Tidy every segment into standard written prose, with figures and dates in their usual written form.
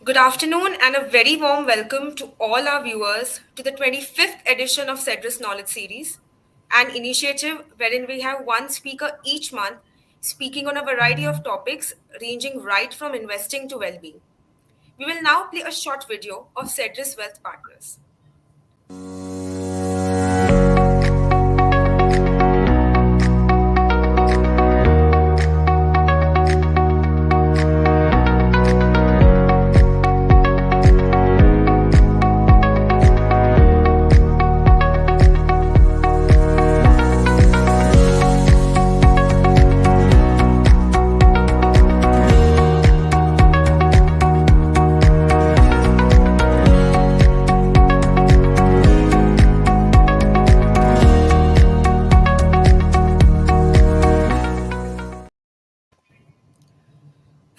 Good afternoon and a very warm welcome to all our viewers to the 25th edition of Cedrus Knowledge Series, an initiative wherein we have one speaker each month speaking on a variety of topics ranging right from investing to well-being. We will now play a short video of Cedrus Wealth Partners.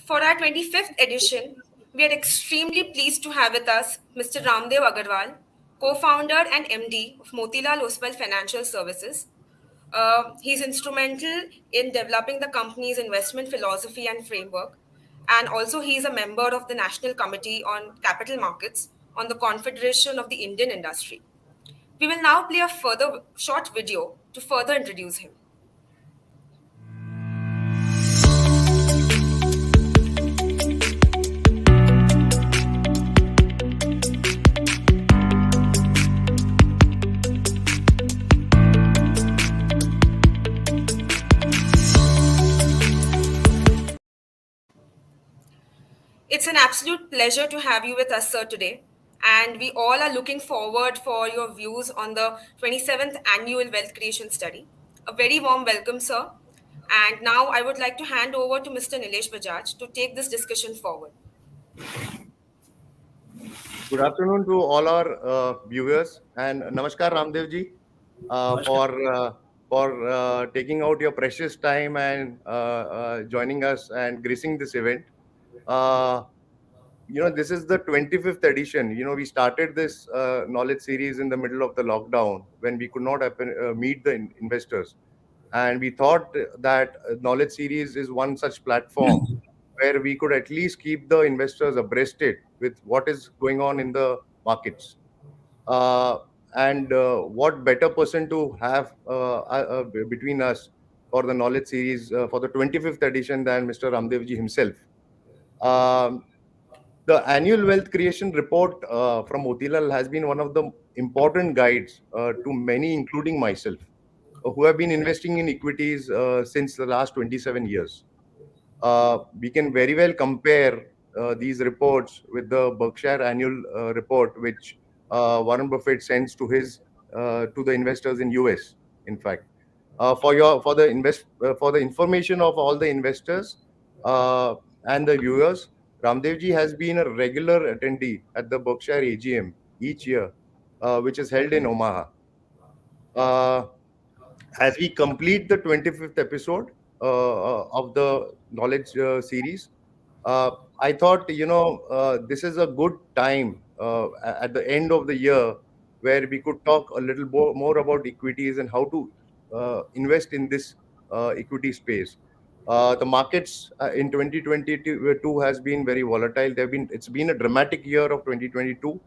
For our 25th edition, we are extremely pleased to have with us Mr. Raamdeo Agarwal, co-founder and MD of Motilal Oswal Financial Services. He's instrumental in developing the company's investment philosophy and framework, and also he is a member of the National Committee on Capital Markets on the Confederation of the Indian Industry. We will now play a further short video to further introduce him. It's an absolute pleasure to have you with us, sir, today. And we all are looking forward for your views on the 27th Annual Wealth Creation Study. A very warm welcome, sir. And now I would like to hand over to Mr. Nilesh Bajaj to take this discussion forward. Good afternoon to all our viewers, and Namaskar Raamdeo ji for taking out your precious time and joining us and gracing this event. This is the 25th edition. We started this knowledge series in the middle of the lockdown when we could not meet the investors, and we thought that knowledge series is one such platform where we could at least keep the investors abreasted with what is going on in the markets. And what better person to have between us for the knowledge series for the 25th edition than Mr. Raamdeo ji himself. The annual wealth creation report from Motilal has been one of the important guides to many, including myself, who have been investing in equities since the last 27 years. We can very well compare these reports with the Berkshire annual report, which Warren Buffett sends to the investors in US. In fact, for the information of all the investors and the viewers, Raamdeo ji has been a regular attendee at the Berkshire AGM each year, which is held in Omaha. As we complete the 25th episode of the knowledge series, I thought, this is a good time at the end of the year where we could talk a little more about equities and how to invest in this equity space. The markets in 2022 has been very volatile. It's been a dramatic year of 2022,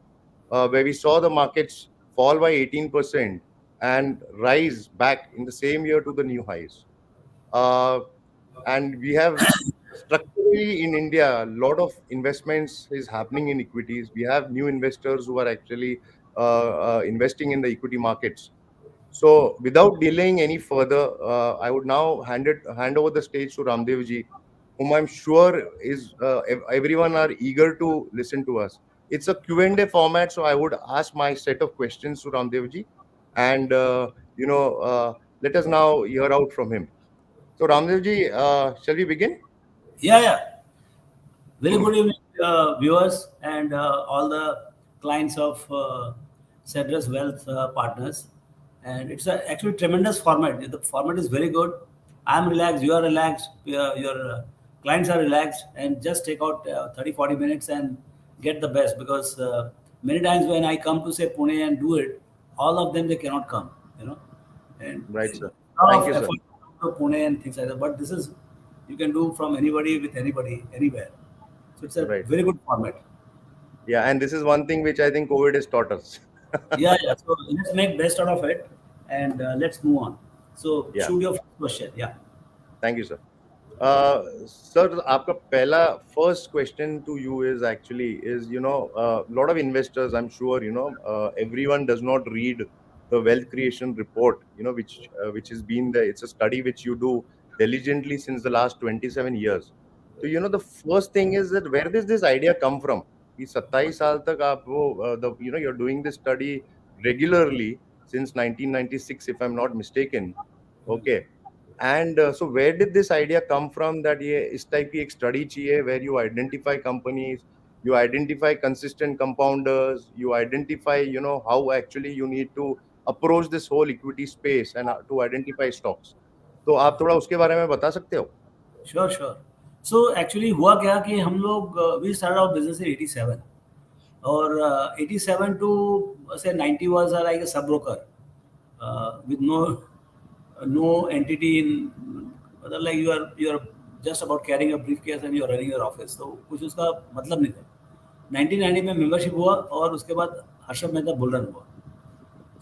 where we saw the markets fall by 18% and rise back in the same year to the new highs. And we have structurally in India, a lot of investments is happening in equities. We have new investors who are actually investing in the equity markets. So without delaying any further, I would now hand over the stage to Raamdeo ji, whom I'm sure is everyone are eager to listen to us. It's a Q&A format, so I would ask my set of questions to Raamdeo ji, and let us now hear out from him. So Raamdeo ji, shall we begin? Yeah. Very good evening, viewers and all the clients of Cedrus Wealth Partners. And it's actually tremendous format. The format is very good. I'm relaxed, you are relaxed, your clients are relaxed, and just take out 30-40 minutes and get the best, because many times when I come to say Pune and do it, all of them, they cannot come, And right, sir. Thank you, sir. To Pune and things like that. But this is, you can do from anybody with anybody, anywhere. So it's a very good format. Yeah, and this is one thing which I think COVID has taught us. Yeah, yeah. So let's make best out of it, and let's move on. So Yeah, shoot your first question. Yeah. thank you, sir. Sir, आपका पहला first question to you is actually is lot of investors, I'm sure everyone does not read the wealth creation report, which has been it's a study which you do diligently since the last 27 years. So the first thing is that where does this idea come from? कि 27 साल तक आप वो you're doing this study regularly since 1996 if I'm not mistaken. Okay. And so where did this idea come from that ये इस type की एक study चाहिए where you identify companies, you identify consistent compounders, you identify how actually you need to approach this whole equity space and to identify stocks. तो आप थोड़ा उसके बारे में बता सकते हो? श्योर श्योर सो एक्चुअली हुआ क्या कि हम लोग we start our business in 87 और 87 टू से 90 was like a sub broker with no entity in मतलब like you are just about carrying a briefcase and you are running your office तो कुछ उसका मतलब नहीं था 1990 में मेंबरशिप हुआ और उसके बाद हर्षद मेहता बुलरन हुआ.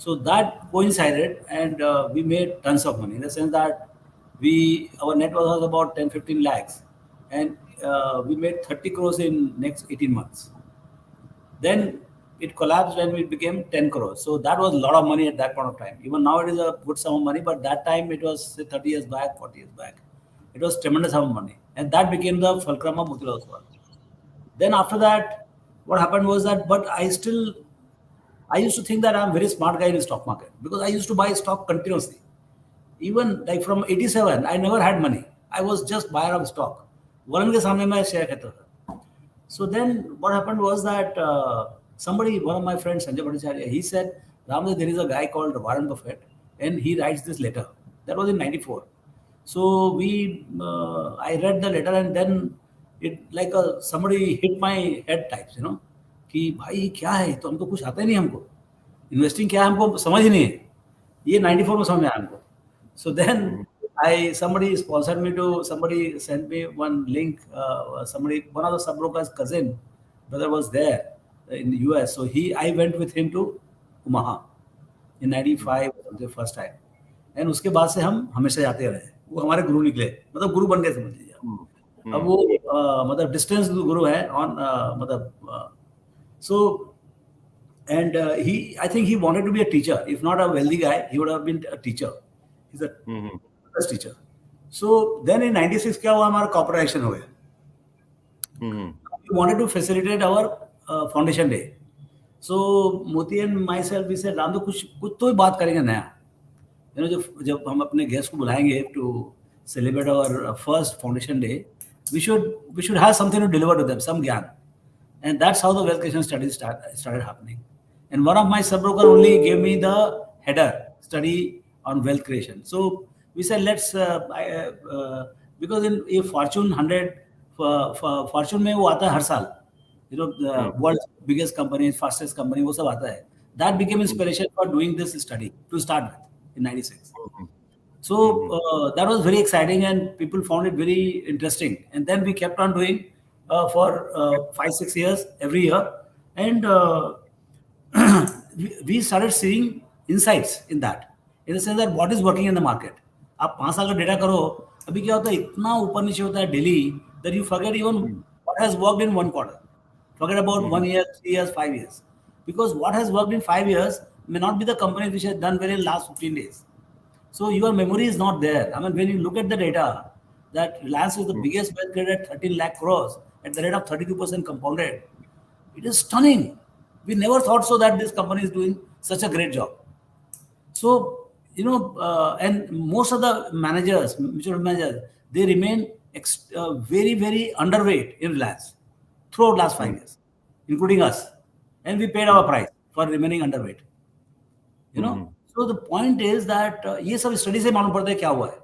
So that coincided, and we made tons of money in the sense that our net worth was about 10-15 lakhs, and we made 30 crores in next 18 months. Then it collapsed when it became 10 crores. So that was a lot of money at that point of time. Even now it is a good sum of money, but that time it was say 30 years back, 40 years back. It was tremendous sum of money, and that became the fulcrum of Motilal Oswal. Then after that, what happened was that, but I used to think that I'm a very smart guy in the stock market because I used to buy stock continuously. Even like from 87, I never had money. I was just buyer of stock. Warren के सामने मैं share करता था. So then what happened was that somebody, one of my friends, Sanjay Bhattacharya, he said, Raamdeo, there is a guy called Warren Buffett and he writes this letter. That was in 94. So I read the letter and then it like somebody hit my head types, कि भाई क्या है तो हमको कुछ आता ही नहीं हमको इन्वेस्टिंग क्या है हमको समझ ही नहीं है ये 94 में समझ में आया हमको so then I somebody sponsored me to somebody sent me one link one of the sub brokers cousin brother was there in the US so I went with him to Omaha in 95 the first time and उसके बाद से हम हमेशा जाते रहे वो हमारे गुरु निकले मतलब गुरु बन गए समझ लीजिए अब वो मतलब डिस्टेंस गुरु है ऑन मतलब So, and I think he wanted to be a teacher. If not a wealthy guy, he would have been a teacher. He's a best teacher. So then in 96 क्या हुआ हमारा corporation हो गया. We wanted to facilitate our foundation day. So Moti and myself we said रामदो कुछ तो ही बात करेंगे नया. जब हम अपने गेस्ट को बुलाएंगे to celebrate our first foundation day, we should have something to deliver to them, some ज्ञान. And that's how the wealth creation studies started happening. And one of my sub-broker only gave me the header, study on wealth creation. So we said, let's, because in Fortune 100, Fortune में वो आता है हर साल, the world's biggest company, fastest company, वो सब आता है. That became inspiration for doing this study to start with in 96. So that was very exciting and people found it very interesting. And then we kept on doing for 5-6 years every year and we started seeing insights in that in the sense that what is working in the market आप 5 साल का data करो अभी क्या होता है इतना ऊपर नीचे होता है daily that you forget even what has worked in one quarter forget about 1 year 3 years 5 years because what has worked in 5 years may not be the company which has done well in last 15 days so your memory is not there I mean when you look at the data that Reliance is the biggest wealth creator at 13 lakh crores at the rate of 32% compounded. It is stunning. We never thought so that this company is doing such a great job. So, and most of the managers, mutual managers, they remain very, very underweight in Reliance throughout last 5 years, including us. And we paid our price for remaining underweight. So the point is that ये सब study से मालूम पड़ता है क्या हुआ है.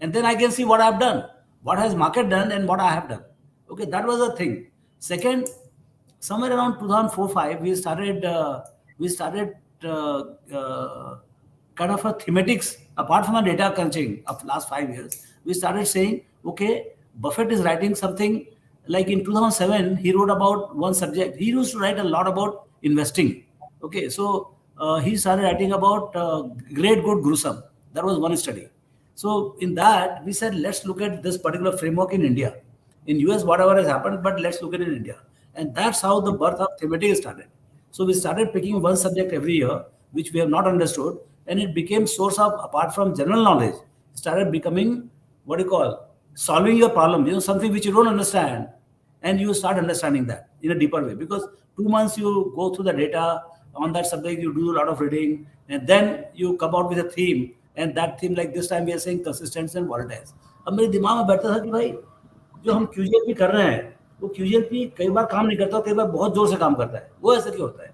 And then I can see what I have done, what has market done and what I have done. Okay, that was a thing. Second, somewhere around 2004-5, we started kind of a thematics apart from the data crunching of last 5 years. We started saying, okay, Buffett is writing something like in 2007, he wrote about one subject. He used to write a lot about investing. Okay, so he started writing about great, good, gruesome. That was one study. So in that, we said, let's look at this particular framework in India. In US, whatever has happened, but let's look at it in India. And that's how the birth of thematic started. So we started picking one subject every year, which we have not understood, and it became source of, apart from general knowledge, started becoming what do you call solving your problem. Something which you don't understand, and you start understanding that in a deeper way. Because 2 months you go through the data on that subject, you do a lot of reading, and then you come out with a theme, and that theme, like this time we are saying consistent and volatile. अब मेरे दिमाग में बैठा था कि भाई जो हम QGLP कर रहे हैं वो QGLP कई बार काम नहीं करता, कई बार बहुत जोर से काम करता है, वो ऐसा क्यों होता है?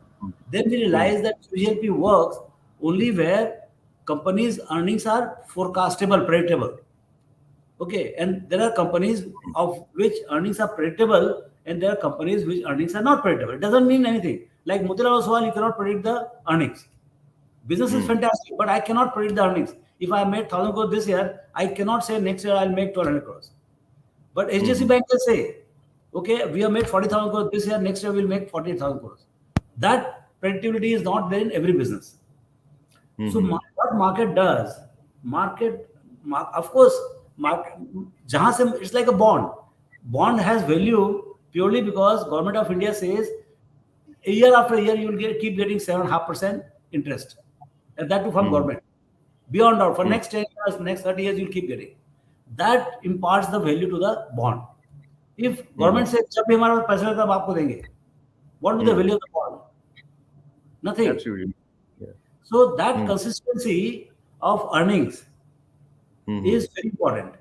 Then we realize that QGLP works only where companies' earnings are forecastable, predictable. Okay, and there are companies of which earnings are predictable, and there are companies which earnings are not predictable. It doesn't mean anything. Like Motilal Oswal, you cannot predict the earnings. Business is fantastic, but I cannot predict the earnings. If I made 1,000 crores this year, I cannot say next year I'll make 1,200 crores. But HDFC Bank can say, okay, we have made 40,000 crores this year, next year we'll make 48,000 crores. That predictability is not there in every business. So what market does, of course, it's like a bond. Bond has value purely because Government of India says year after year you will keep getting 7.5% interest, and that too from government. Beyond doubt, for next 10 years, next 30 years, you'll keep getting. That imparts the value to the bond. If government says, "जब भी हमारा पैसा रहता है, हम आपको देंगे," what will be the value of the bond? Nothing. Absolutely. Yeah. So that consistency of earnings is very important.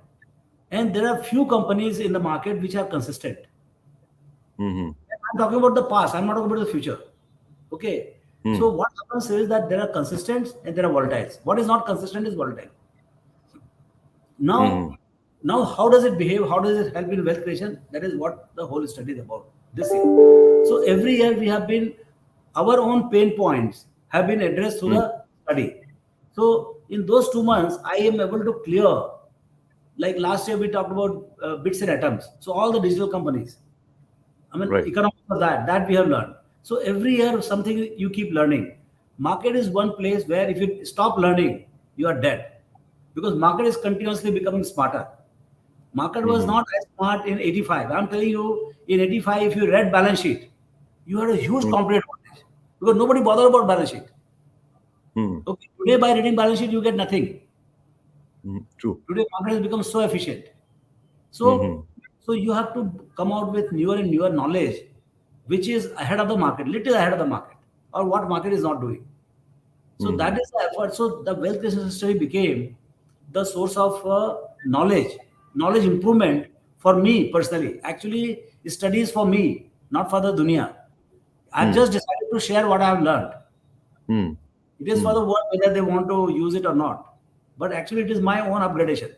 And there are few companies in the market which are consistent. I'm talking about the past. I'm not talking about the future. Okay. So what happens is that there are consistent and there are volatiles. What is not consistent is volatile. Now how does it behave? How does it help in wealth creation? That is what the whole study is about this year. So every year we have been, our own pain points have been addressed through the study. So in those 2 months, I am able to clear, like last year we talked about bits and atoms. So all the digital companies, economics of that we have learned. So every year something you keep learning. Market is one place where if you stop learning, you are dead. Because market is continuously becoming smarter. Market was not as smart in 85. I'm telling you, in 85, if you read balance sheet, you had a huge competitive advantage. Because nobody bothered about balance sheet. Okay, today by reading balance sheet, you get nothing. True. Today market has become so efficient. So, so you have to come out with newer and newer knowledge, which is ahead of the market, little ahead of the market, or what market is not doing. So that is the effort. So the wealth creation study became the source of knowledge improvement for me personally. Actually, studies for me, not for the dunya. I've just decided to share what I have learned. It is for the world whether they want to use it or not. But actually, it is my own upgradation.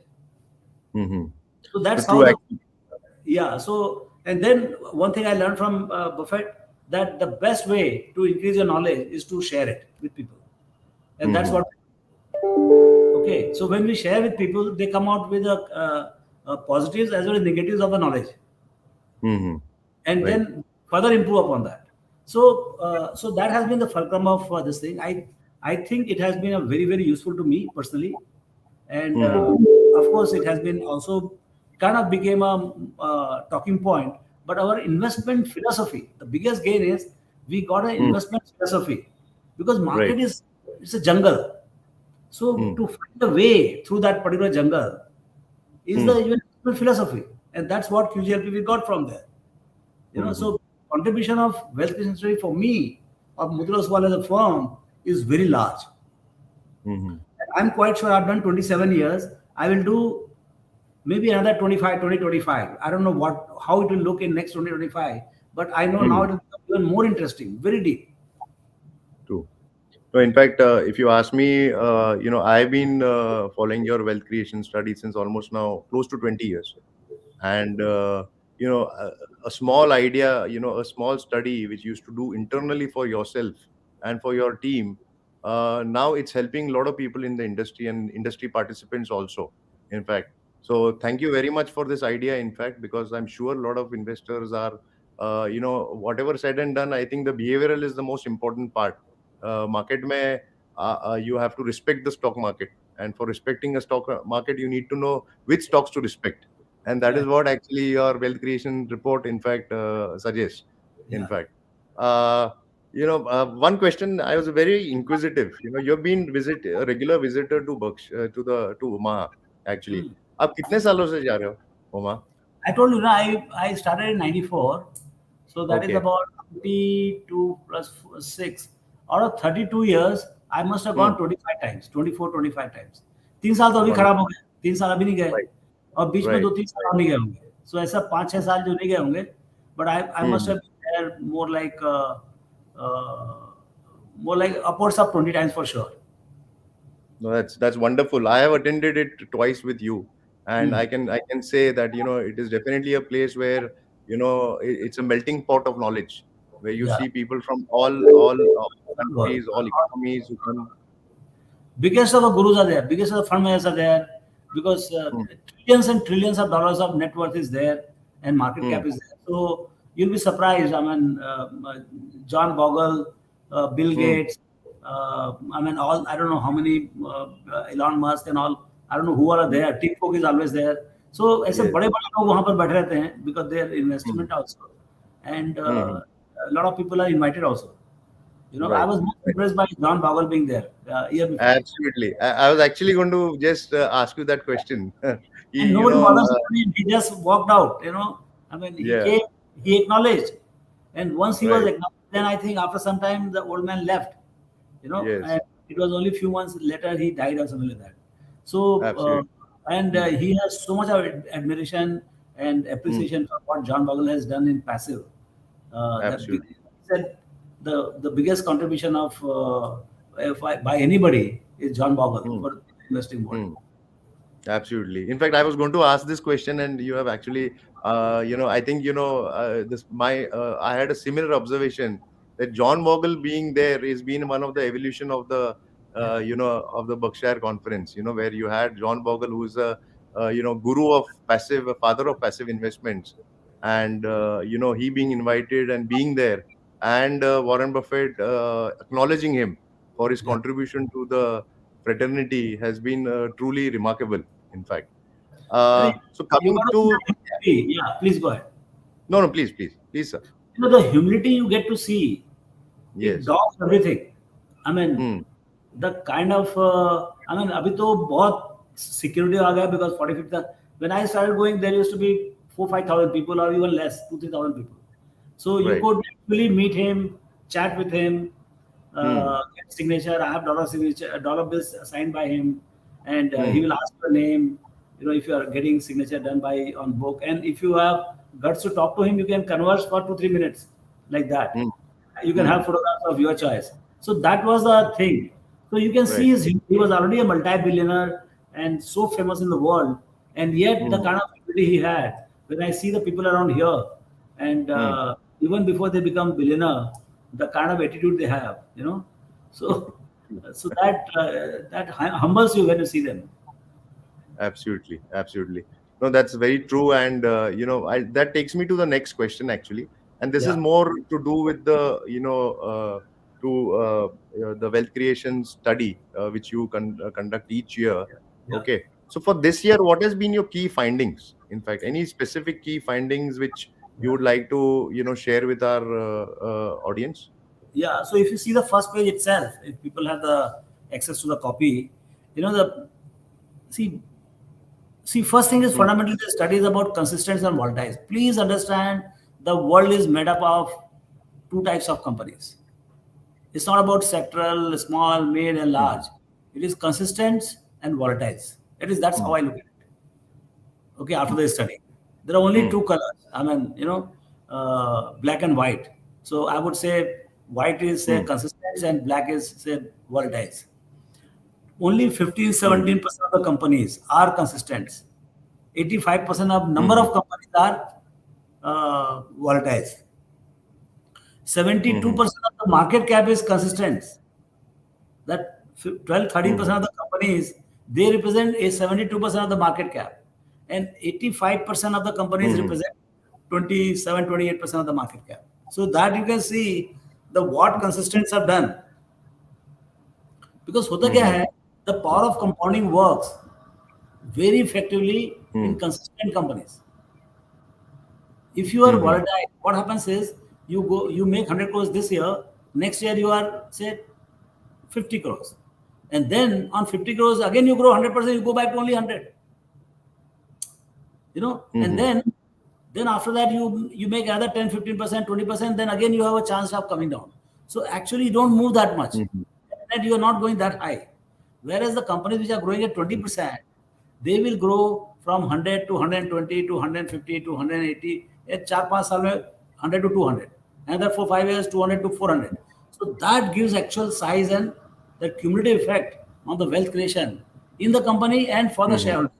So that's how. So and then one thing I learned from Buffett, that the best way to increase your knowledge is to share it with people, and that's what. Okay, so when we share with people, they come out with positives as well as negatives of the knowledge, and then further improve upon that. So, so that has been the fulcrum of this thing. I think it has been a very, very useful to me personally, and of course, it has been also kind of became a talking point. But our investment philosophy, the biggest gain is we got an investment philosophy, because market is, it's a jungle. So to find a way through that particular jungle is the investment philosophy, and that's what QGLP we got from there. So contribution of wealth creation strategy for me, of Motilal Oswal as a firm, is very large. And I'm quite sure I've done 27 years. I will do maybe another 25. I don't know how it will look in next 2025, but I know now it will become even more interesting, very deep. True. So in fact, if you ask me, I've been following your wealth creation study since almost now close to 20 years. And, a small idea, a small study which you used to do internally for yourself and for your team, now it's helping a lot of people in the industry and industry participants also, in fact. So thank you very much for this idea, in fact, because I'm sure a lot of investors are, whatever said and done, I think the behavioral is the most important part. Market mein, you have to respect the stock market. And for respecting a stock market, you need to know which stocks to respect. And that Yeah, is what actually your wealth creation report, in fact, suggests, in yeah. fact. Uh, one question, I was very inquisitive. You've been a regular visitor to to Omaha, actually. Hmm. आप कितने सालों से जा रहे हो ओमा? I told you, I started in 94. So that is Okay. about 22 plus 6. Out of 32 years, I must have Hmm. gone 25 times, 24, 25 times. 3 साल तो अभी खराब Wonderful. हो गए, 3 साल अभी नहीं गए, Right. और बीच में Right. 2-3 साल और नहीं गए होंगे. So ऐसा 5-6 साल जो नहीं गए होंगे, but I must Hmm. have been there uh, more like upwards of 20 times for sure. No, that's wonderful. I have attended it twice with you, and Hmm. I can say that it is definitely a place where it's a melting pot of knowledge, where you Yeah. see people from all Well, countries, all economies who come. biggest of the gurus are there, biggest of the fund managers are there, because Hmm. trillions and trillions of dollars of net worth is there, and market Hmm. cap is there. So you'll be surprised. I mean, John Bogle, Bill Hmm. Gates, I mean, all, I don't know how many, Elon Musk and all, I don't know who are Hmm. there. Tim Cook is always there. So ऐसे Yes. बड़े बड़े लोग वहाँ पर बैठे रहते हैं, because their Hmm. investment also, and Hmm. a lot of people are invited also. I Right. was most impressed by John Bogle being there year before. Absolutely. I was actually going to just ask you that question. And He, nobody bothers to come in. He just walked out. I mean, he yeah, came, he acknowledged, and once he was right. acknowledged, then I think after some time the old man left. Yes, And it was only a few months later he died or something like that. So, absolutely. and Hmm. he has so much of admiration and Hmm. appreciation for what John Bogle has done in passive. He Absolutely. said the biggest contribution of by anybody is John Bogle Hmm. for investing world. Hmm. Absolutely. In fact, I was going to ask this question, and you have actually, I think, I had a similar observation that John Bogle being there is been one of the evolution of Yeah, of the Berkshire Conference, where you had John Bogle, who's guru of passive, a father of passive investments, and, he being invited and being there, and Warren Buffett acknowledging him for his yeah. contribution to the fraternity has been truly remarkable, in fact. I mean, So you coming got to to, see the humility. Yeah, please go ahead. no, no, please, sir. The humility you get to see, it Yes. dogs everything. I mean, Hmm. the kind of, I mean, अभी तो बहुत security आ गया, because 45th, when I started going, there used to be 4-5 thousand people, or even less, 2-3 thousand people. So you Right. could actually meet him, chat with him, Hmm. get signature. I have dollar signature, dollar bills signed by him, and he Hmm. will ask your name. If you are getting signature done by on book, and if you have guts to talk to him, you can converse for 2-3 minutes, like that. Hmm. You can Hmm. have photographs of your choice. So that was the thing. So you can see Right. he was already a multi-billionaire and so famous in the world, and yet the Hmm. kind of ability he had. When I see the people around here, and Hmm. even before they become billionaire, the kind of attitude they have, so that humbles you when you see them. Absolutely, absolutely. No, that's very true, and that takes me to the next question, actually, and this is Yeah, more to do with the the wealth creation study which you conduct each year. yeah. Okay, so for this year, what has been your key findings? In fact, any specific key findings which you would like to share with our audience? Yeah, so if you see the first page itself, if people have the access to the copy, the see first thing is Hmm. fundamentally the study is about consistency and volatiles. Please understand, the world is made up of two types of companies. It's not about sectoral, small, mid, and Hmm. large. It is consistent and volatiles. That's Hmm. how I look at it. Okay, after the study, there are only Hmm. two colors. I mean, black and white. So I would say white is say Hmm. consistent and black is say volatiles. Only 15 Hmm. 17% of the companies are consistent. 85% of number Hmm. of companies are volatiles. Hmm. Hmm. 72% of the market cap is consistent. That 12 Hmm. 13% of the companies, they represent a 72% of the market cap. and 85% of the companies represent 27-28% of the market cap. So that you can see the what consistents have done. Because hota kya hai, the power of compounding works very effectively in consistent companies. If you are volatile, what happens is you make 100 crores this year, next year you are say 50 crores. And then on 50 crores, again you grow 100%, you go back to only 100. And then after that you make another 10, 15%, 20%, then again you have a chance of coming down. So actually you don't move that much. And you are not going that high. Whereas the companies which are growing at 20%, they will grow from 100 to 120 to 150 to 180. At 4-5 saal mein 100 to 200. Another 4-5 years, 200 to 400. So that gives actual size and the cumulative effect on the wealth creation in the company and for the shareholders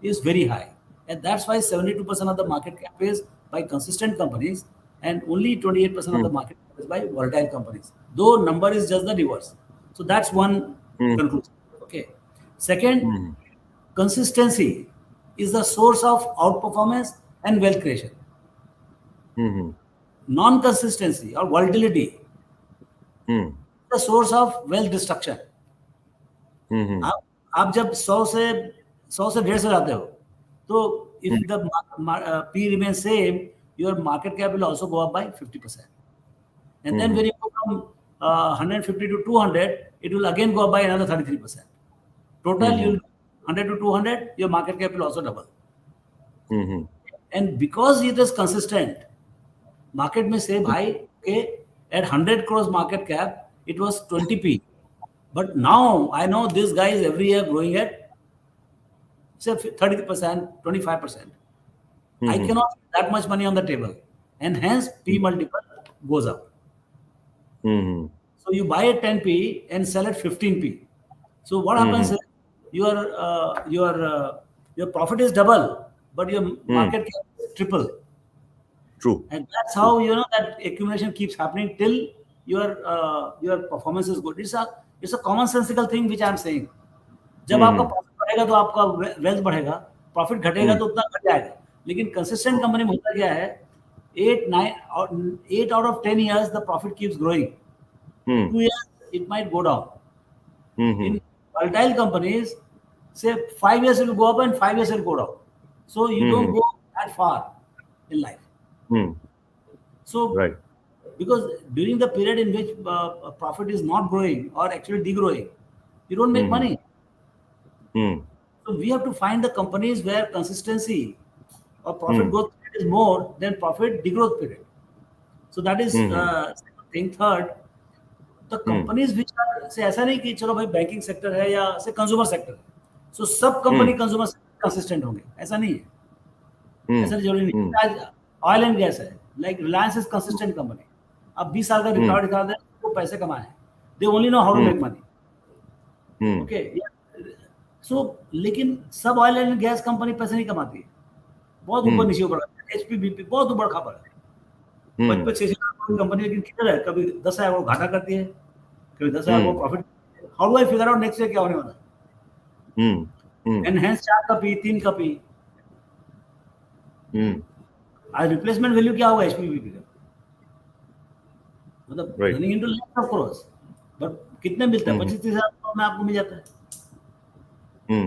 is very high. And that's why 72% of the market cap is by consistent companies and only 28% of the market cap is by volatile companies. Though number is just the reverse. So that's one conclusion. Okay. Second, consistency is the source of outperformance and wealth creation. Non-consistency or volatility is the source of wealth destruction. आप जब 100 से 150 जाते हो, तो if the P remains same, your market cap will also go up by 50%. And then when you go from 150 to 200, it will again go up by another 33%. Total, you'll 100 to 200, your market cap will also double. And because it is consistent, market may say, bhai, okay, at 100 crores market cap, it was 20p. But now I know this guy is every year growing at say 30%, 25%. I cannot put that much money on the table. And hence P multiple goes up. So you buy at 10p and sell at 15p. So what happens is your profit is double, but your market cap is triple. True. And that's how that accumulation keeps happening till your performance is good. It's a commonsensical thing which I'm saying. जब आपका profit बढ़ेगा तो आपका wealth बढ़ेगा, profit घटेगा तो उतना घट जाएगा. लेकिन कंसिस्टेंट कंपनी में होता क्या है, 8 out of 10 years the profit keeps growing. 2 years it might go down. In volatile companies, say 5 years it will go up and 5 years it will go down. So you don't go that far in life. So Right. because during the period in which profit is not growing or actually degrowing, you don't make money. So we have to find the companies where consistency or profit growth period is more than profit degrowth period. So that is second thing. Third, the companies which are say ऐसा नहीं कि चलो भाई banking sector है या से consumer sector है, so सब कंपनी कंज्यूमर कंसिस्टेंट होंगे, ऐसा नहीं है. ऐसा जरूरी नहीं. आज ऑयल एंड गैस है, like Reliance is consistent company. अब 20 साल का रिकॉर्ड दिखा दे तो पैसे कमाए, they only know how to make money. Okay. So लेकिन सब ऑयल एंड गैस कंपनी पैसे नहीं कमाती है, बहुत ऊपर नीचे ऊपर. एचपी बीपी बहुत ऊपर खबर है, 55-60 लाख कंपनी, लेकिन किधर है, कभी 10,000 को घाटा करती है, कभी 10,000 को profit. How do I figure out next year क्या होने वाला है? एनहांस 4 का पी, 3 का पी. आज रिप्लेसमेंट वैल्यू क्या होगा एचपी बीपी का? मतलब running into lakhs of crores, but कितने मिलते हैं? 25-30 हजार में आपको मिल जाता है.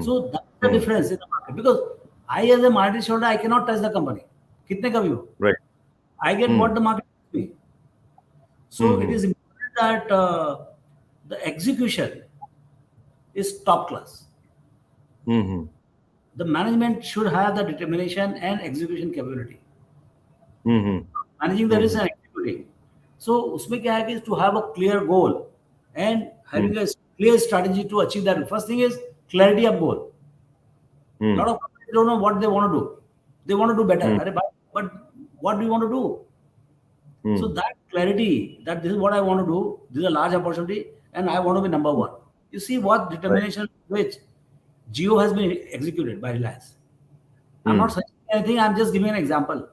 So that's the difference in the market, because I as a minority shareholder I cannot touch the company. कितने का भी हो. Right. I get what the market gives me. So it is important that the execution is top class. The management should have the determination and execution capability. Managing the risk and executing. So उसमें क्या है कि to have a clear goal and having a clear strategy to achieve that. First thing is clarity of goal. A lot of companies don't know what they want to do. They want to do better. But what do you want to do? So that clarity, that this is what I want to do, this is a large opportunity, and I want to be number one. You see what determination which Jio has been executed by Reliance. I'm not saying anything, I'm just giving an example.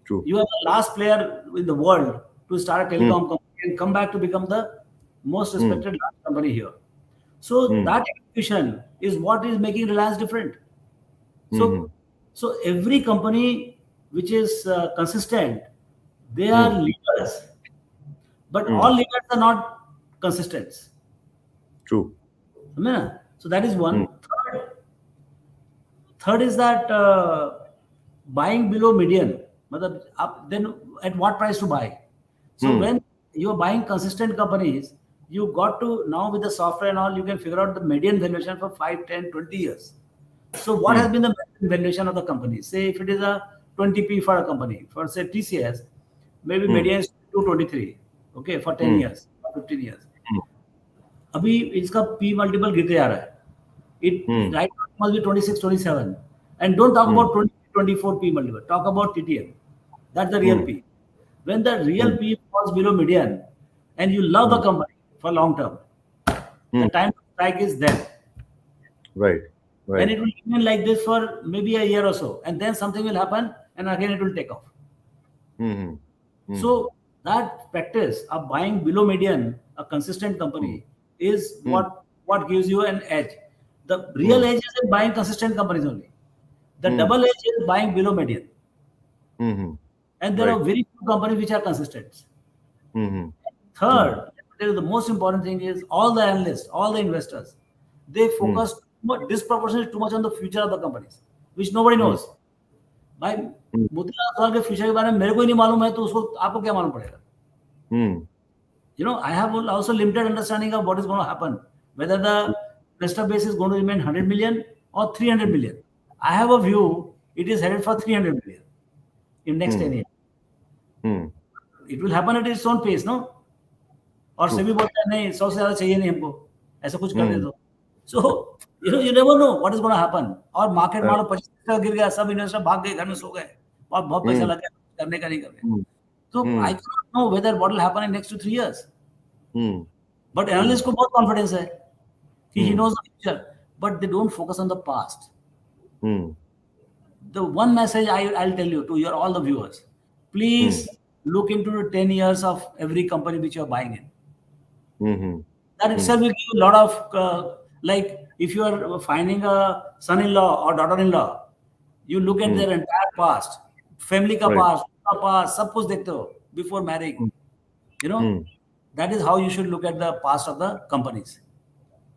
True. You are the last player in the world to start a telecom company and come back to become the most respected large company here. So that execution is what is making Reliance different. So So every company which is consistent, they are Hmm. leaders, but Hmm. all leaders are not consistent. True. So that is Hmm. one. Third is that buying below median. Matlab, then at what price to buy? So Hmm. when you are buying consistent companies, you got to now with the software and all, you can figure out the median valuation for 5, 10, 20 years. So what Hmm. has been the median valuation of the company? Say if it is a 20p for a company, for say TCS, maybe Hmm. median is 223, okay, for 10 Hmm. years, or 15 years. Hmm. अभी इसका P multiple गिरते जा रहा है. It Hmm. right now must be 26, 27. And don't talk Hmm. about 20, 24 P multiple. Talk about TTM. That's the real Hmm. P. When the real Hmm. P falls below median and you love the Hmm. company for long term, the Hmm. time to strike is then. Right. And Right. it will remain like this for maybe a year or so. And then something will happen and again it will take off. Hmm. Hmm. So that practice of buying below median, a consistent Hmm. company, is Hmm. what gives you an edge. The real Hmm. edge is in buying consistent companies only. The Hmm. double edge is buying below median. Hmm. And there Right. are very few companies which are consistent. Hmm. Hmm. Third, let me tell you the most important thing is all the analysts, all the investors, they Hmm. focus disproportionately too much on the future of the companies, which nobody Hmm. knows. भाई Hmm. Motilal Oswal के future के बारे में मेरे को ही नहीं मालूम है तो उसको आपको क्या मालूम पड़ेगा. Hmm. I have also limited understanding of what is going to happen, whether the investor base is going to remain 100 million or 300 million. I have a view it is headed for 300 million in next Hmm. 10 years. Hmm. It will happen at its own pace, no? और True. सभी बोलते हैं नहीं 100 से ज़्यादा चाहिए नहीं हमको ऐसा कुछ कर दे Hmm. दो. So you never know what is going to happen. और मार्केट Uh, मान लो 25% गिर गया सब इन्वेस्टर भाग गए घर में सो गए और बहुत पैसा hmm. लग गया करने का नहीं कर रहे. Hmm. So Hmm. I cannot know whether what will happen in next 2, 3 years. Hmm. But Hmm. analyst को बहुत confidence है he Hmm. knows the future, but they don't focus on the past. Hmm. The one message I'll tell you to your all the viewers, Hmm. please look into the 10 years of every company which you're buying in. Hmm. That Hmm. itself will give you a lot of, like if you are finding a son-in-law or daughter-in-law, you look at Hmm. their entire past, family ka Right. past, उनका past, सब कुछ देखते हो before marrying. Hmm. You know, Hmm. that is how you should look at the past of the companies.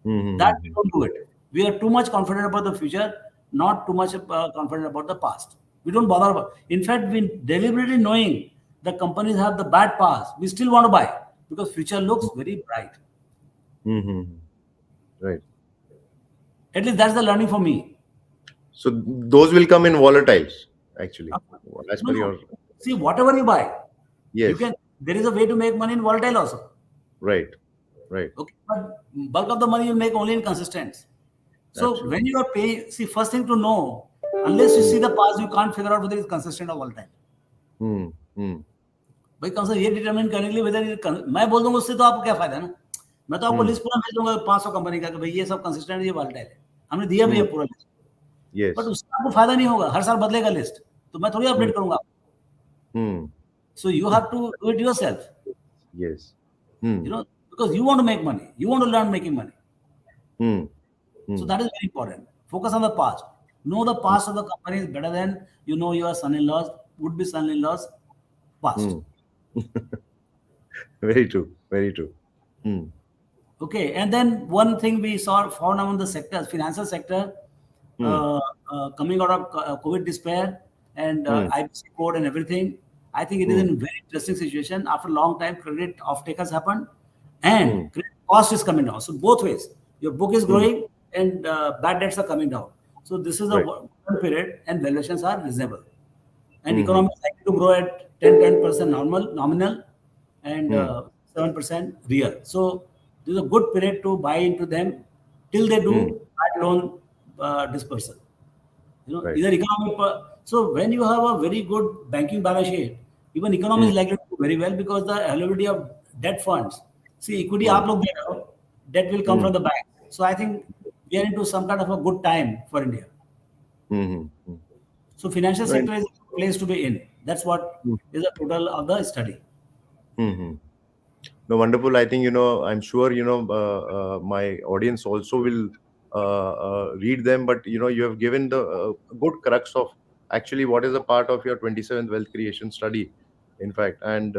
Hmm. That we Hmm. don't do it. We are too much confident about the future, not too much confident about the past. We don't bother about. In fact, we deliberately knowing the companies have the bad past, we still want to buy because future looks very bright. Hmm. Hmm. Right. At least that's the learning for me. So those will come in volatiles, actually, as No, per no. your. See, whatever you buy, you Yes. can. There is a way to make money in volatile also. Right. Right. Okay, but bulk of the money you make only in consistent. So when Absolutely. you are paying, see, first thing to know, unless you Hmm. see the past, you can't figure out whether it's consistent or volatile. Hmm. Hmm. भाई कम से ये determine करने के लिए weather मैं बोल दूंगा उससे तो आपको क्या फायदा है ना. मैं तो आपको Hmm. लिस्ट पूरा भेज दूंगा 500 कंपनी का कि भाई ये सब कंसिस्टेंट ये वोलेटाइल है. हमने दिया भी है Hmm. पूरा लिस्ट. But Yes. उससे आपको फायदा नहीं होगा. हर साल बदलेगा लिस्ट तो मैं थोड़ी Hmm. अपडेट करूंगा. Hmm. So you have to do it yourself. Yes. Hmm. Because you want to make money, you want to learn making money. Hmm. So Hmm. that is very important. Focus on the past. Know the past of the company is better than your son-in-laws, would be son-in-laws past. Hmm. Very true. Very true. Hmm. Okay, and then one thing we saw found out in the sector, financial sector, Hmm. coming out of COVID despair and Hmm. IBC code and everything. I think it is Hmm. in a very interesting situation. After a long time, credit offtake has happened, Hmm. and credit cost is coming down. So both ways, your book is Hmm. growing and bad debts are coming down. So this is a Right. one period, and valuations are reasonable. And Hmm. economy is likely to grow at 10% nominal and Hmm. 7% real. So this is a good period to buy into them till they Hmm. do bad loan dispersal. Right. Either economic. So when you have a very good banking balance sheet, even economy Hmm. is likely to do very well because the availability of debt funds. See, equity Hmm. आप लोग दे रहे हो, debt will come Hmm. from the bank. So I think we are into some kind of a good time for India. Hmm. Hmm. So financial Right. sector is a place to be in. That's what Hmm. is the total of the study. Hmm. No, wonderful. I think, I'm sure, my audience also will read them, but, you have given the good crux of actually what is a part of your 27th wealth creation study, in fact. And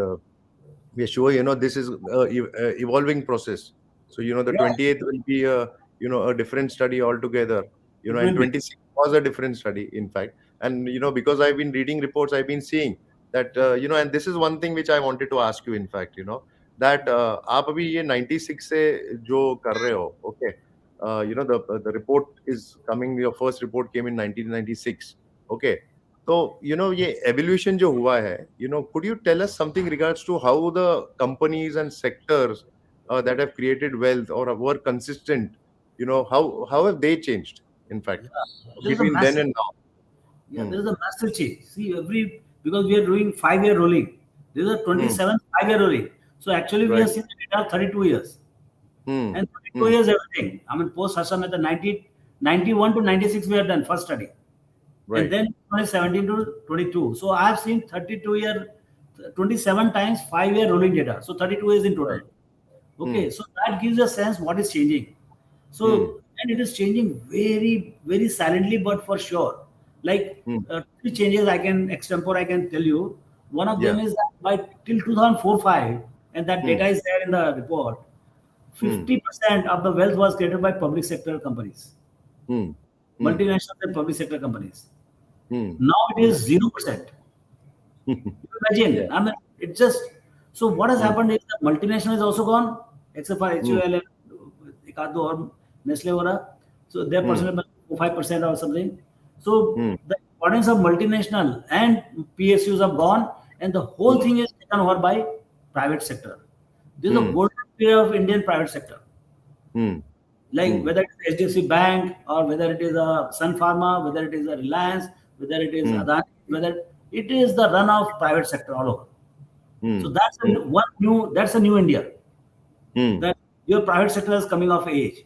we are sure, this is evolving process. So, the Yeah, 28th will be a different study altogether, it and will be. 26 was a different study, in fact. And, because I've been reading reports, I've been seeing that, and this is one thing which I wanted to ask you, in fact, that आप अभी ये 96 से जो कर रहे हो, okay, the report is coming, your first report came in 1996, okay. So, ये evolution जो हुआ है, could you tell us something regards to how the companies and sectors that have created wealth or were consistent, how have they changed, in fact, There is a between then massive, and now? yeah, Hmm. there is a massive change. See, because we are doing 5-year rolling. There is a Hmm. 27 5-year rolling. So actually, we Right. have seen the data of 32 years. Hmm. And 32 Hmm. years, everything. I mean, post Hassan at the 91 to 96, we have done first study. And Right. then 2017 to 22. So I have seen 32-year, 27 times 5-year rolling data. So 32 years in Right. total. Hmm. Okay, so that gives a sense what is changing. Hmm. So, and it is changing very, very silently, but for sure. Like Hmm. three changes I can extempore, I can tell you. One of Yeah. them is that by till 2004-5, and that Hmm. data is there in the report, Hmm. 50% of the wealth was created by public sector companies, Hmm. Hmm. multinational and public sector companies. Hmm. Now it Hmm. is 0%. Yeah. Imagine, I mean, it just so what has Hmm. happened is the multinational is also gone, except for Hmm. HUL and Ekado or Nestle Ora. So their Hmm. percentage 5% or something. So Hmm. the importance of multinational and PSUs have gone, and the whole thing is taken over by private sector. This is a Hmm. golden period of Indian private sector. Hmm. Like Hmm. whether it is HDFC Bank or whether it is a Sun Pharma, whether it is a Reliance, whether it is Hmm. Adani, whether it is the run of private sector all over. So Hmm. that's Hmm. a new India. Hmm. That your private sector is coming of age.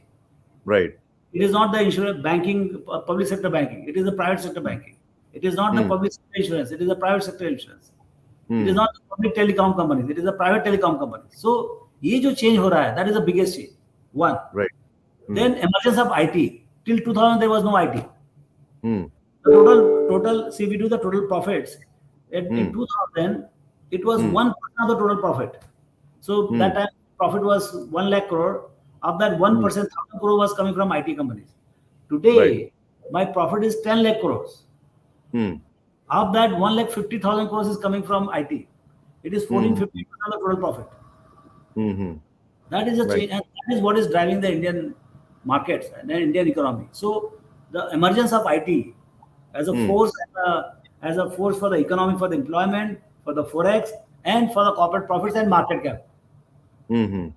Right. It is not the insurance banking, public sector banking. It is the private sector banking. It is not the Hmm. public sector insurance. It is the private sector insurance. It is Hmm. not the public telecom companies. It is a private telecom company. So ये जो change हो रहा है, that is the biggest change. One. Right. Hmm. Then emergence of IT. Till 2000 there was no IT. Hmm. The total. See, we do the total profits. In Hmm. 2000, it was Hmm. 1% of the total profit. So Hmm. that time profit was 1 lakh crore. Of that Hmm. 1%, 1,000 crore was coming from IT companies. Right. Today, my profit is 10 lakh crores. Hmm. Of that, 1,50,000 crores is coming from IT. It is 14, Hmm. 15% of the total profit. Hmm. Hmm. That is a Right. change, and that is what is driving the Indian markets and the Indian economy. So the emergence of IT as a Hmm. force, as a force for the economy, for the employment, for the forex, and for the corporate profits and market cap. Hmm. Hmm.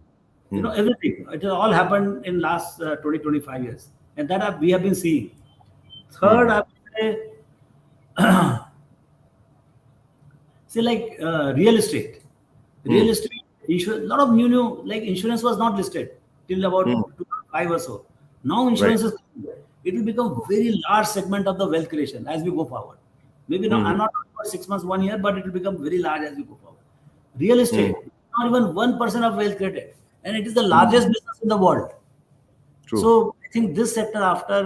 Hmm. Everything. It has all happened in last 20, 25 years, and that we have been seeing. Third, Hmm. I would say, say like real estate. Real Hmm. estate, insurance, lot of new, like insurance was not listed till Hmm. about 2005 or so. Now Right. insurance is, it will become very large segment of the wealth creation as we go forward. Maybe now Hmm. I'm not talking about 6 months, 1 year, but it will become very large as we go forward. Real Hmm. estate, not even 1% of wealth created, and it is the Hmm. largest business in the world. True. So I think this sector after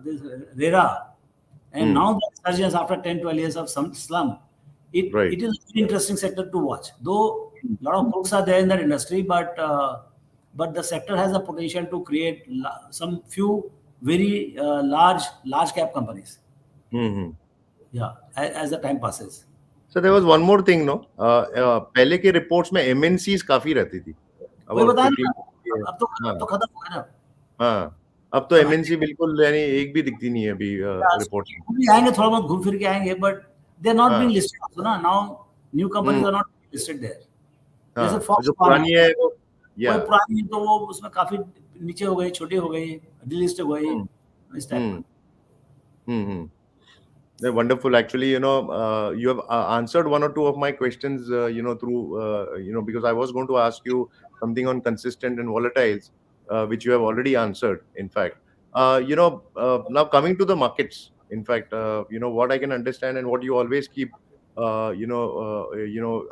this RERA and Hmm. now the resurgence after 10, 12 years of some slum, Right. it is a very interesting sector to watch. Though a lot of crooks are there in that industry, but the sector has the potential to create some few very large cap companies. Hmm. Hmm. Yeah, as the time passes. So there was one more thing, no? पहले के reports में MNCs काफी रहती थी, वही about बता रहे 15. ना, अब तो खत्म हो गया ना। हाँ, अब तो MNC बिल्कुल यानी एक भी दिखती नहीं है अभी रिपोर्ट में। हम भी आएंगे, थोड़ा बहुत घूम फिर के आएंगे, बट दे आर नॉट हाँ, बीइंग लिस्टेड आल्सो ना। नाउ न्यू कंपनीज हम्म, आर नॉट लिस्टेड देयर। जैसे हाँ, फॉक्स जो फार्मा, पुरानी है वो, कोई या, पुरानी है तो वो उसमें काफी नीचे हो गई, छोटी हो गई, डिलिस्ट हो गई, हम्म, इस टाइप हम्म, का। हम्म। They're wonderful. Actually, you have answered one or two of my questions, through, because I was going to ask you something on consistent and volatiles, which you have already answered, in fact. Now coming to the markets, in fact, what I can understand and what you always keep,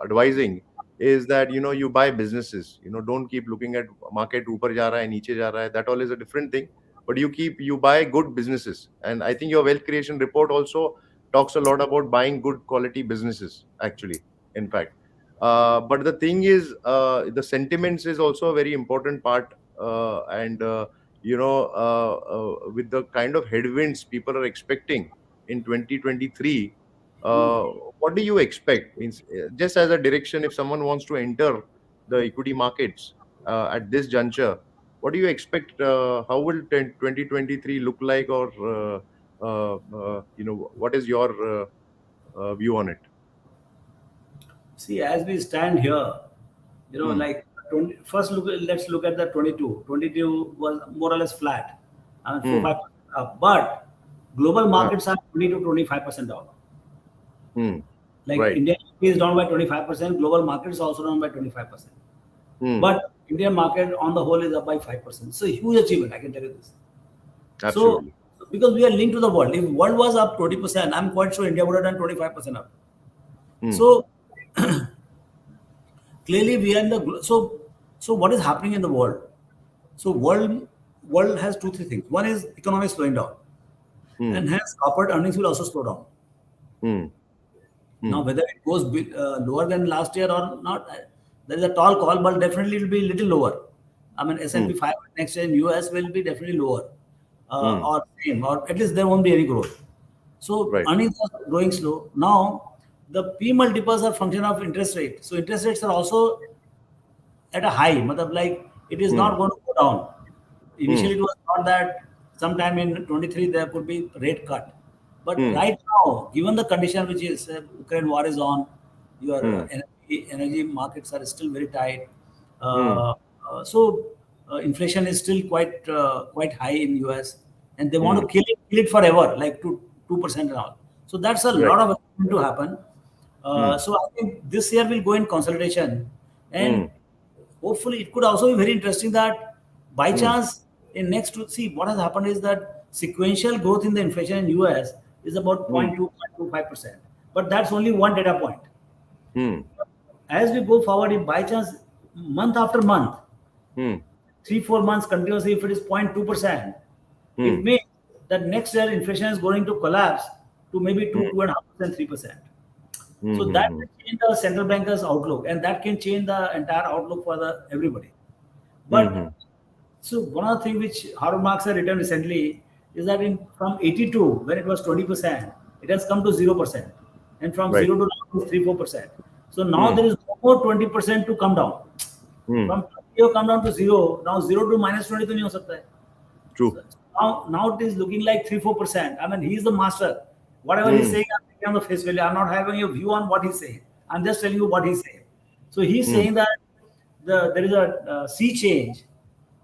advising is that, you buy businesses, don't keep looking at market, ऊपर जा रहा है, नीचे जा रहा है. That all is a different thing, but you buy good businesses. And I think your wealth creation report also talks a lot about buying good quality businesses, actually, in fact. But the thing is, the sentiments is also a very important part. And, with the kind of headwinds people are expecting in 2023, uh, what do you expect? Means, just as a direction, if someone wants to enter the equity markets at this juncture, what do you expect? How will 2023 look like? Or, what is your view on it? See, as we stand here, Hmm. like 20, first let's look at the 22. 22 was more or less flat, and 4 Hmm. 5% up. But global Ah. markets are 20 to 25% down. Hmm. Like Right. India is down by 25%, global market is also down by 25%. Hmm. But Indian market on the whole is up by 5%. So huge achievement, I can tell you this. So Absolutely. because we are linked to the world, if world was up 20%, I'm quite sure India would have done 25% up. Hmm. So clearly we are in the so what is happening in the world? So world has two, three things. One is economy slowing down, Hmm. and hence corporate earnings will also slow down. Hmm. Now, Hmm. whether it goes lower than last year or not, there is a tall call, but definitely it will be a little lower. I mean, Hmm. S&P 500 next year in US will be definitely lower, Hmm. or same, or at least there won't be any growth. So Right. earnings are growing slow. Now, the P multiples are function of interest rate. So interest rates are also at a high, matlab like it is Hmm. not going to go down. Hmm. Initially, it was thought that sometime in 23 there could be rate cut. But Hmm. right now, given the condition which is Ukraine war is on, your Hmm. energy markets are still very tight. Hmm. So inflation is still quite high in US, and they want Hmm. to kill it forever, like 2% and all. So that's a Right. lot of to happen. Hmm. So I think this year will go in consolidation, and Hmm. hopefully it could also be very interesting that by Hmm. chance in next to see what has happened is that sequential growth in the inflation in US is about zero Hmm. point 0.2 0.25%, but that's only one data point. Hmm. As we go forward, if by chance month after month, Hmm. 3 4 months continuously, if it is 0.2%, it Hmm. means that next year inflation is going to collapse to maybe Hmm. 2.5%, 3%. Hmm. So Hmm. that Hmm. will change the central banker's outlook, and that can change the entire outlook for the everybody. Hmm. Hmm. But so one of the things which Harold Marx had written recently is that in from 82, when it was 20%, it has come to 0%, and from Right. 0 to now is 3 4%. So now Hmm. there is no more 20% to come down. Hmm. From 20 come down to zero. Now 0 to minus 20 तो नहीं हो सकता है. True. So now it is looking like 3 4%. I mean, he's the master. Whatever he's Hmm. saying, I'm taking on the face value. I'm not having a view on what he's saying. I'm just telling you what he's saying. So he's Hmm. saying that there is a sea change,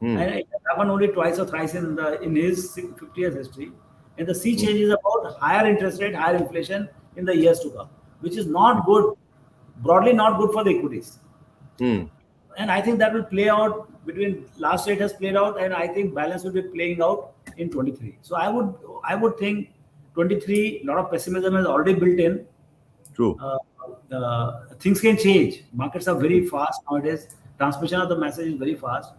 Hmm. and it happened only twice or thrice in his 50 years history. And the sea Hmm. change is about higher interest rate, higher inflation in the years to come, which is not good, broadly not good for the equities. Hmm. And I think that will play out between last year it has played out, and I think balance will be playing out in 23. So I would think 23 lot of pessimism is already built in. True. Uh, Things can change. Markets are Hmm. very fast nowadays. Transmission of the message is very fast.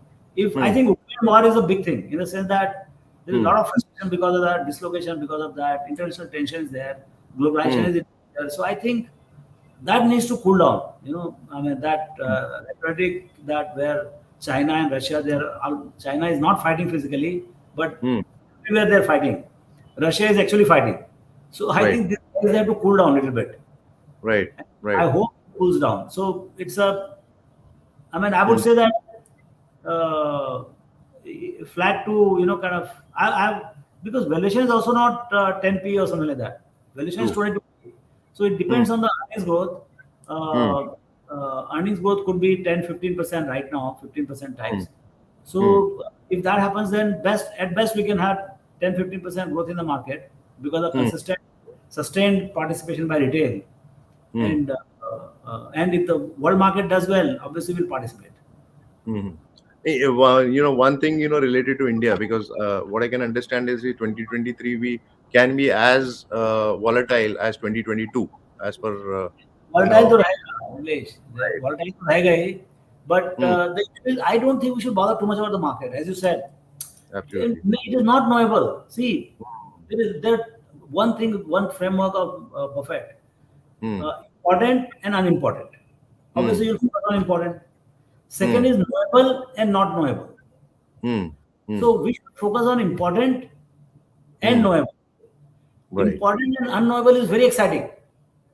If I Hmm. think Ukraine war is a big thing in the sense that there is a Hmm. lot of frustration because of that, dislocation because of that, international tension is there, Hmm. globalization is there. So I think that needs to cool down. I mean that rhetoric that where China and Russia, China is not fighting physically, but Hmm. everywhere they're fighting. Russia is actually fighting. So I Right. think this is have to cool down a little bit. Right. Right. I hope it cools down. So it's a. I mean, I would Hmm. say that uh, flat to kind of. I because valuation is also not 10p or something like that. Valuation is True. 22p. So it Hmm. depends on the earnings growth. Hmm. Earnings growth could be 10 15% right now, 15% Hmm. types. Hmm. So if that happens, then best we can have 10 15% growth in the market because of Hmm. consistent sustained participation by retail, Hmm. and if the world market does well, obviously we'll participate. Hmm. Well, one thing, related to India, because what I can understand is the 2023 we can be as volatile as 2022, as per, you Volatile know, to रहेगा, Nilesh. right. Volatile to रहेगा ही, but Hmm. I don't think we should bother too much about the market, as you said. Absolutely. It is not knowable. See, there is there. one thing, one framework of Buffett: Hmm. important and unimportant. Hmm. Obviously, you'll focus on important. Second Hmm. is knowable and not knowable. Hmm. Hmm. So we should focus on important and Hmm. knowable. Right. Important and unknowable is very exciting.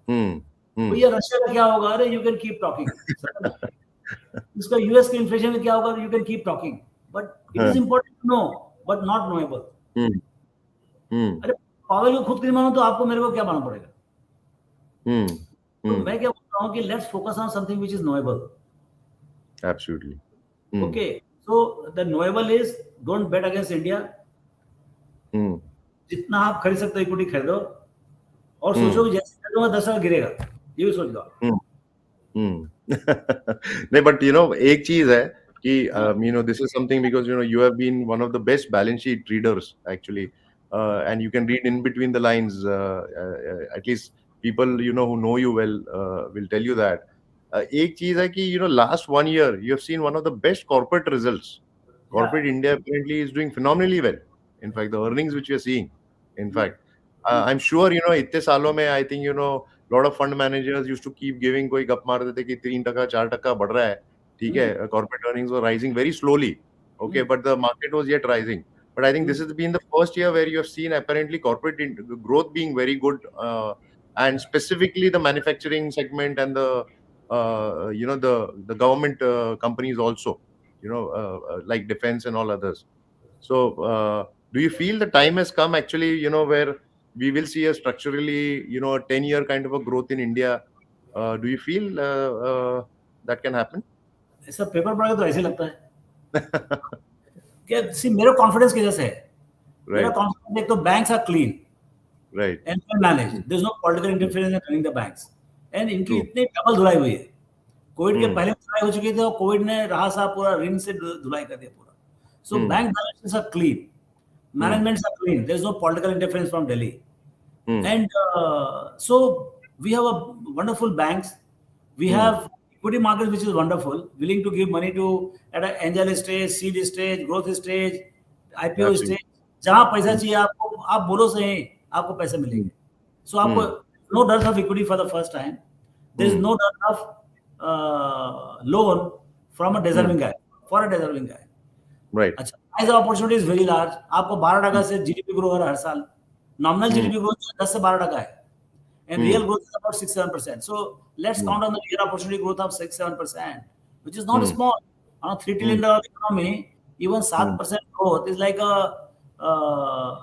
Hmm. Hmm. भैया Russia का क्या होगा, अरे you can keep talking. इसका US के inflation में क्या होगा, you can keep talking. But it Huh. Is important to know, but not knowable. Hmm. Hmm. अरे पावेल को खुद की मानो तो आपको मेरे को क्या मालूम पड़ेगा. Hmm. तो Hmm. मैं क्या बोलता हूँ कि let's focus on something which is knowable. Absolutely. Hmm. Okay, so the knowable is don't bet against India. Hmm. जितना आप खरीद सकते हो इक्विटी खरीदो, और सोचो Hmm. कि जैसे खरीदूंगा 10 साल गिरेगा. ये भी सोच लो. Hmm. Hmm. नहीं, but एक चीज है कि हाँ. this is something because you have been one of the best balance sheet readers actually, and you can read in between the lines. At least people who know you well will tell you that. एक चीज है कि last 1 year you have seen one of the best corporate results. Yeah. Corporate India apparently is doing phenomenally well. In fact, the earnings which we are seeing, in fact, I'm sure इतने सालों में I think lot of fund managers used to keep giving कोई गप मार देते कि 3% 4% बढ़ रहा है, ठीक Hmm. है, corporate earnings were rising very slowly, okay, Hmm. but the market was yet rising. But I think Hmm. this has been the first year where you have seen apparently growth being very good, and Yeah. specifically the manufacturing segment and the government companies also, like defense and all others. So, do you feel the time has come actually, where we will see a structurally, a 10-year kind of a growth in India? Do you feel that can happen? ऐसा paper पढ़ के तो ऐसे लगता है कि सी मेरा confidence किधर से है. मेरा Right, कॉन्फिडेंस एक तो banks are clean right. And well manage. Hmm. There is no political Hmm. Interference in running the banks. And इनकी True. इतनी डबल धुलाई हुई है. कोविड के Hmm. पहले धुलाई हो चुकी थी और कोविड ने रहा साहब पूरा रिंग से धुलाई कर दिया पूरा. So Hmm. Bank balances are clean, Hmm. managements are clean, there's no political interference from Delhi. Hmm. And so we have a wonderful banks. We Hmm. have equity markets which is wonderful, willing to give money to at an angel stage, seed stage, growth stage, IPO Absolutely. stage. जहाँ पैसा Hmm. चाहिए आपको, आप बोलो सही, आपको पैसे Hmm. मिलेंगे. So आपको Hmm. no dearth of equity for the first time. There is Hmm. no dearth of loan from a Hmm. deserving guy, for a deserving guy. Right. अच्छा, size of opportunity is very large. आपको 12% से GDP grow हो रहा है हर साल. Nominal Hmm. GDP growth 10 से 12% है. And real Hmm. growth is about 6-7%. So let's Hmm. count on the real opportunity growth of 6-7%, which is not Hmm. small. On a $3 Hmm. trillion economy, even Hmm. 7% growth is like a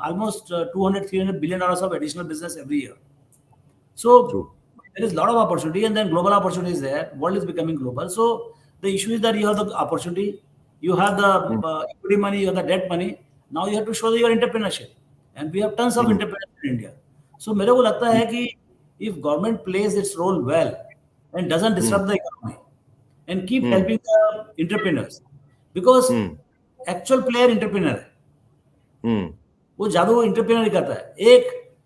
almost 200-300 billion dollars of additional business every year. So True. there is a lot of opportunity, and then global opportunity is there. World is becoming global. So the issue is that you have the opportunity, you have the Hmm. equity money, you have the debt money. Now you have to show your entrepreneurship, and we have tons of Hmm. entrepreneurs in India. So मेरे को लगता है कि if government plays its role well and doesn't Hmm. disrupt the economy and keep Hmm. helping the entrepreneurs, because Hmm. actual player entrepreneur है. Hmm. वो जादू entrepreneur ही करता है. एक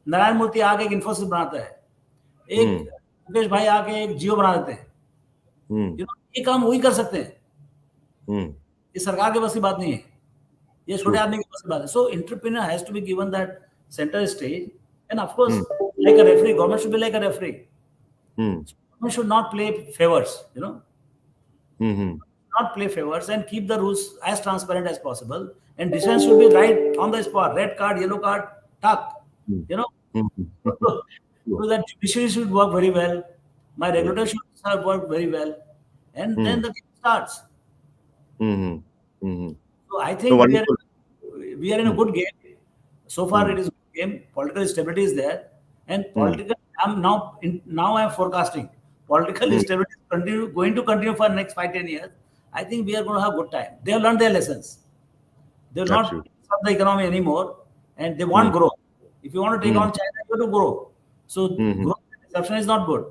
नारायण मूर्ति आके एक इन्फोसिस बनाता है, एक Hmm. मुकेश भाई आके एक जियो बना देते हैं. Hmm. ये काम वही कर सकते हैं. Hmm. ये सरकार के बस की बात नहीं है, ये छोटे True. आदमी के बस की बात है. So entrepreneur has to be given that centre stage, and of course Hmm. Like a referee, government should be like a referee. Hmm. Government should not play favors, Hmm. Hmm. not play favors, and keep the rules as transparent as possible, and decisions should be right on the spot. Red card, yellow card, tuck, Hmm. you know. Hmm. So True. that judiciary should work very well. My Very regulator true. should work very well, and then Hmm. the game starts. Hmm. Hmm. So I No, think wonderful. we are in a Hmm. good game. So far, Hmm. it is a good game. Political stability is there, and Hmm. political. Now I am forecasting political Hmm. stability is going to continue for next 5-10 years. I think we are going to have good time. They have learned their lessons. They will not Absolutely. stop the economy anymore, and they Hmm. want growth. If you want to take Hmm. on China, you have to grow. So Hmm. growth disruption is not good.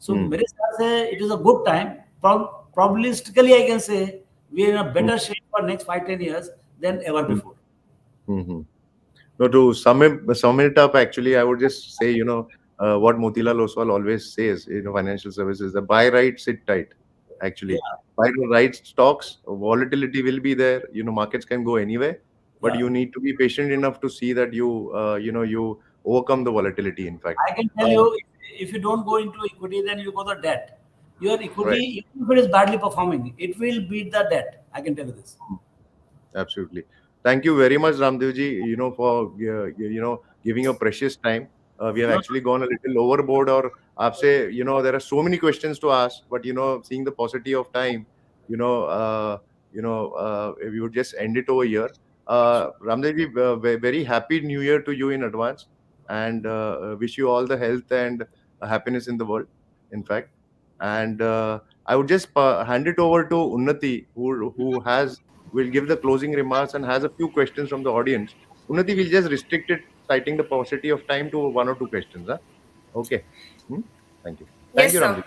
So Hmm. मेरे ख्याल से it is a good time. Probabilistically, I can say we are in a Hmm. better shape for next 5-10 years than ever Hmm. before. Hmm. No, to sum it up, actually, I would just say, what Motilal Oswal always says, financial services, the buy right, sit tight. Yeah, Actually, buy the right stocks, volatility will be there. Markets can go anywhere, but yeah, you need to be patient enough to see that you overcome the volatility. In fact, I can tell you, if you don't go into equity, then you go to debt. Your right. equity, even if it is badly performing, it will beat the debt. I can tell you this. Absolutely. Thank you very much, Ramdevji, for giving your precious time. We have No, actually gone a little overboard, or I've say, there are so many questions to ask, but seeing the paucity of time, we would just end it over here. Ramdevji, very happy New Year to you in advance, and wish you all the health and happiness in the world. In fact, and I would just hand it over to Unnati, who has will give the closing remarks and has a few questions from the audience. Unnati will just restrict it, citing the paucity of time, to one or two questions. Huh? Okay. Hmm? Thank you. Thank Yes, you, sir. Ramji.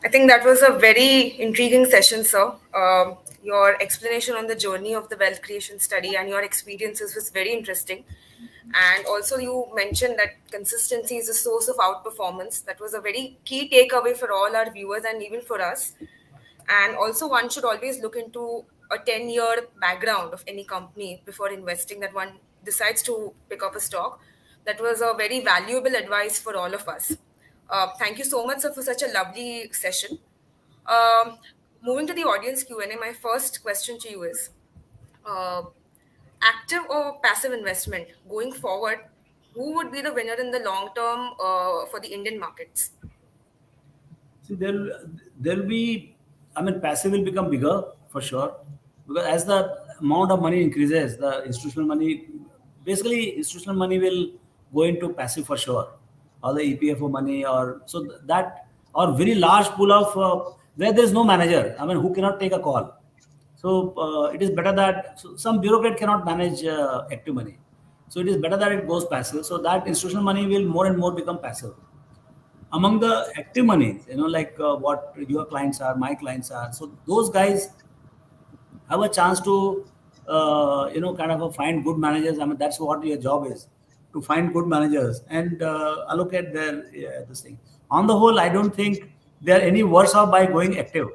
I think that was a very intriguing session, sir. Your explanation on the journey of the wealth creation study and your experiences was very interesting. And also, you mentioned that consistency is a source of outperformance. That was a very key takeaway for all our viewers and even for us. And also, one should always look into a 10-year background of any company before investing, that one decides to pick up a stock. That was a very valuable advice for all of us. Thank you so much, sir, for such a lovely session. Um, Moving to the audience Q&A, my first question to you is, uh, active or passive investment going forward, who would be the winner in the long term for the Indian markets? see, there'll be, I mean, passive will become bigger for sure, because as the amount of money increases, the institutional money, basically institutional money will go into passive for sure, or the EPFO money, or so that, or very large pool of where there is no manager. I mean, who cannot take a call. So it is better that, so some bureaucrat cannot manage active money. So it is better that it goes passive. So that institutional money will more and more become passive. Among the active monies, like what your clients are, my clients are. So those guys have a chance to, kind of find good managers. I mean, that's what your job is, to find good managers and allocate their this thing. On the whole, I don't think they are any worse off by going active.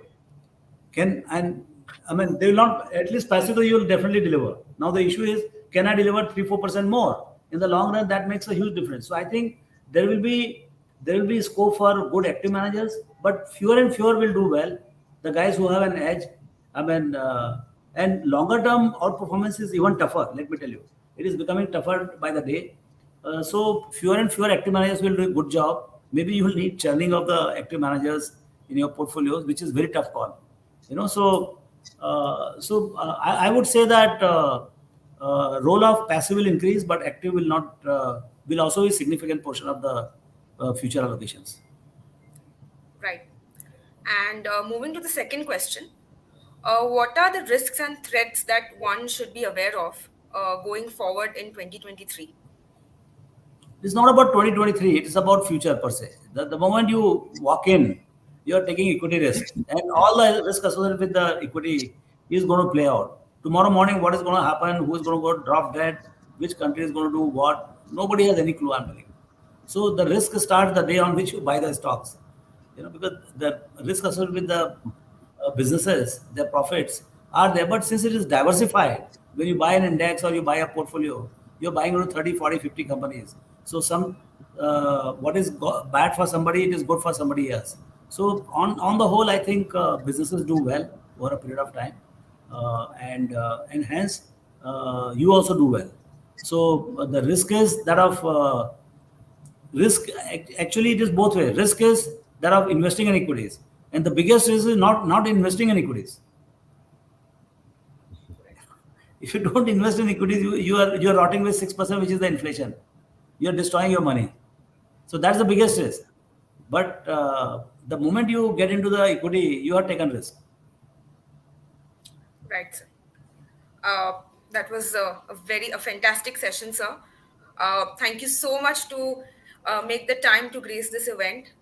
Can and I mean they will not, at least passively you will definitely deliver. Now the issue is, can I deliver 3-4% more? In the long run, that makes a huge difference. So I think there will be there will be scope for good active managers, but fewer and fewer will do well. The guys who have an edge, I mean, and longer term outperformance is even tougher. Let me tell you, it is becoming tougher by the day. So fewer and fewer active managers will do a good job. Maybe you will need churning of the active managers in your portfolios, which is very tough call. I would say that role of passive will increase, but active will not, will also be a significant portion of the future allocations. Right. And moving to the second question, what are the risks and threats that one should be aware of going forward in 2023? It's not about 2023, it is about future per se. The moment you walk in, you're taking equity risk, and all the risk associated with the equity is going to play out. Tomorrow morning, what is going to happen, who is going to go drop dead, which country is going to do what, nobody has any clue, I'm telling you. So the risk starts the day on which you buy the stocks, because the risk associated with the businesses, their profits are there. But since it is diversified, when you buy an index or you buy a portfolio, you're buying into 30, 40, 50 companies. So some what is bad for somebody, it is good for somebody else. So on the whole, I think businesses do well over a period of time, and hence you also do well. So the risk is that of actually it is both ways. Risk is that of investing in equities, and the biggest risk is not investing in equities. If you don't invest in equities, you are rotting with 6%, which is the inflation. You are destroying your money. So that's the biggest risk. But the moment you get into the equity, you are taken risk. Right, sir. That was a fantastic session, sir. Thank you so much to make the time to grace this event.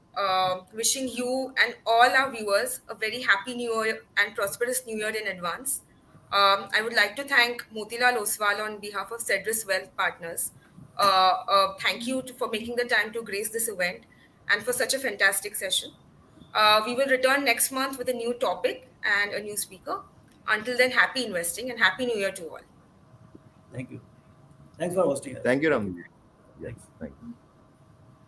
Wishing you and all our viewers a very happy New Year and prosperous New Year in advance. I would like to thank Motilal Oswal on behalf of Cedrus Wealth Partners. Thank you for making the time to grace this event and for such a fantastic session. We will return next month with a new topic and a new speaker. Until then, happy investing and happy New Year to all. Thank you. Thanks for hosting us. Thank you, Thank you. Ramji. Yes, Thanks. thank you.